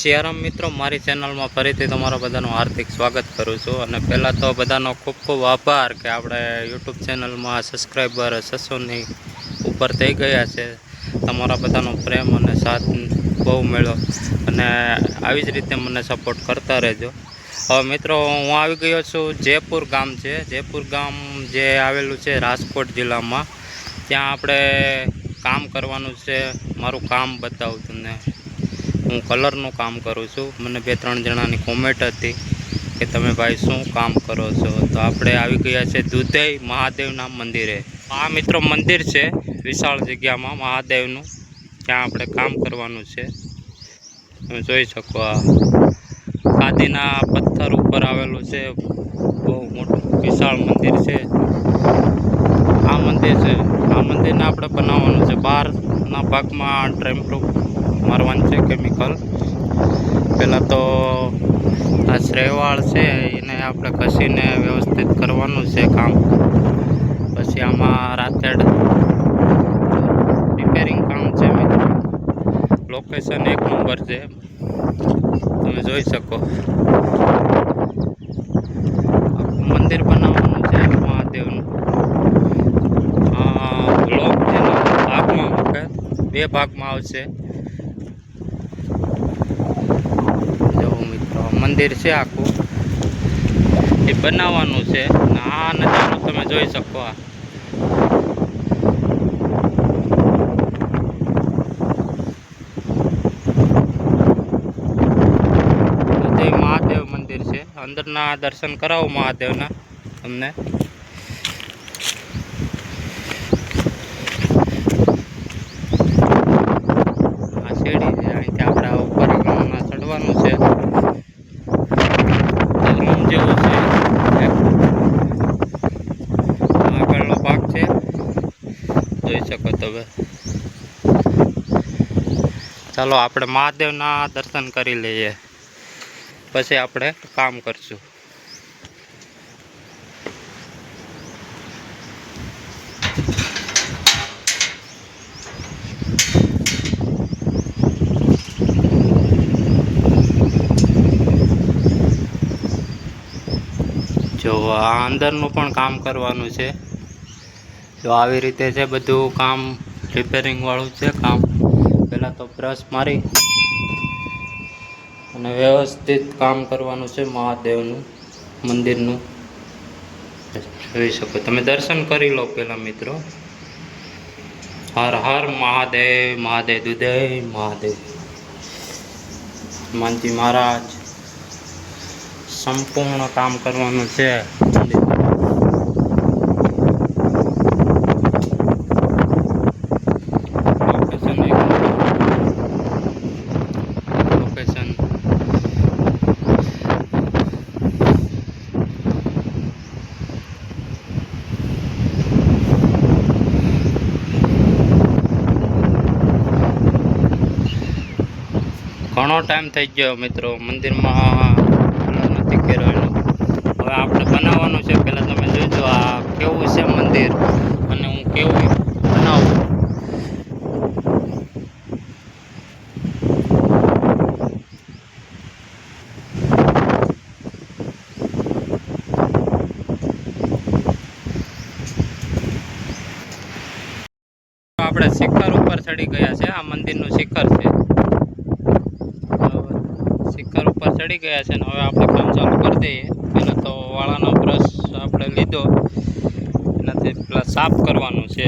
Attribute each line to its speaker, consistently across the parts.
Speaker 1: સિયારામ મિત્રો, મારી ચેનલમાં ફરીથી તમારા બધાનું હાર્દિક સ્વાગત કરું છું. અને પહેલાં તો બધાનો ખૂબ ખૂબ આભાર કે આપણે યુટ્યુબ ચેનલમાં સબસ્ક્રાઈબર 600ની ઉપર થઈ ગયા છે. તમારા બધાનો પ્રેમ અને સાથ બહુ મળ્યો અને આવી જ રીતે મને સપોર્ટ કરતા રહેજો. હવે મિત્રો, હું આવી ગયો છું જયપુર ગામ છે. જયપુર ગામ જે આવેલું છે રાજકોટ જિલ્લામાં, ત્યાં આપણે કામ કરવાનું છે. મારું કામ બતાવું તમને. હું કલરનું કામ કરું છું. મને 2-3 જણાની કોમેન્ટ હતી કે તમે ભાઈ શું કામ કરો છો, તો આપણે આવી ગયા છે દુધઈ મહાદેવના મંદિરે. આ મિત્રો મંદિર છે વિશાળ જગ્યામાં મહાદેવનું, ત્યાં આપણે કામ કરવાનું છે. તમે જોઈ શકો, આ કાદીના પથ્થર ઉપર આવેલું છે, બહુ મોટું વિશાળ મંદિર છે. આ મંદિર છે, આ મંદિરને આપણે બનાવવાનું છે. બહારના ભાગમાં ડ્રેમપ્રૂફ મારવાનું છે કેમિકલ. પહેલાં તો આ શ્રેવાળ છે એને આપણે ઘસીને વ્યવસ્થિત કરવાનું છે કામ. પછી આમાં રાતેડ રિપેરિંગ કામ છે મિત્રો. લોકેશન 1 નંબર છે, તમે જોઈ શકો. મંદિર બનાવવાનું છે મહાદેવનું. બ્લોક છે ને ભાગમાં મૂકે, 2 ભાગમાં આવશે. મંદિર છે આખું, એ બનાવવાનું છે. આ નજારો તમે જોઈ શકો. આ મહાદેવ મંદિર છે. અંદરના દર્શન કરાવો મહાદેવના તમને. આ શેરડી છે, અહીંથી આપણે ઉપર ચડવાનું છે. જેવું છે આગળનો ભાગ છે, જોઈ શકો તમે. ચાલો આપણે મહાદેવના દર્શન કરી લઈએ, પછી આપણે કામ કરશું. જો આ અંદરનું પણ કામ કરવાનું છે. જો આવી રીતે છે બધું કામ, રિપેરિંગ વાળું છે કામ. પહેલાં તો બ્રશ મારી અને વ્યવસ્થિત કામ કરવાનું છે મહાદેવનું મંદિરનું. જોઈ શકો તમે, દર્શન કરી લો પહેલાં મિત્રો. હર હર મહાદેવ, મહાદેવ દુધઈ મહાદેવ. હનુમાનજી મહારાજ સંપૂર્ણ કામ કરવાનું છે. લોકેશન ઘણો ટાઈમ થઈ ગયો મિત્રો મંદિરમાં નથી કર્યો. હવે આપણે બનાવવાનું છે. પહેલાં તમે જોઈજો આ કેવું છે મંદિર અને હું કેવું બનાવું. આપણે શિખર ઉપર ચડી ગયા છે. આ મંદિરનું શિખર છે. શિખર ઉપર ચડી ગયા છે ને હવે આપણે કામ ચાલુ કરી દઈએ. પહેલાં તો વાળાનો બ્રશ આપણે લીધો, એનાથી પેલા સાફ કરવાનું છે.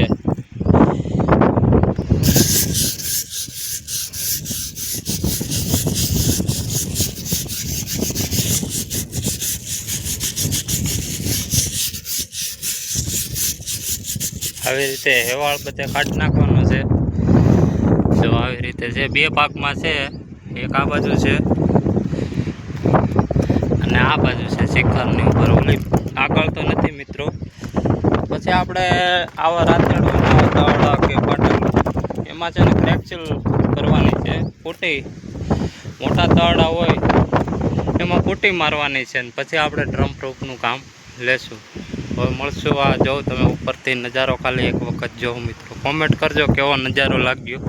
Speaker 1: આવી રીતે હેવાળ બધે કાઢી નાખવાનું છે. જો આવી રીતે છે, 2 ભાગમાં છે. એક આ બાજુ છે અને આ બાજુ છે શિખરની ઉપર. ઓલી આગળ તો નથી મિત્રો. પછી આપણે આવા રાતેડવાના દાવડા કે પાટણ, એમાં છે ને ફ્રેક્ચર કરવાની છે. પુટ્ટી, મોટા દાવડા હોય એમાં પુટ્ટી મારવાની છે. ને પછી આપણે ડ્રમપ્રૂફનું કામ લેશું. હવે મળશું. આ જો તમે ઉપરથી નજારો ખાલી એક વખત જો મિત્રો. કોમેન્ટ કરજો કેવો નજારો લાગ્યો.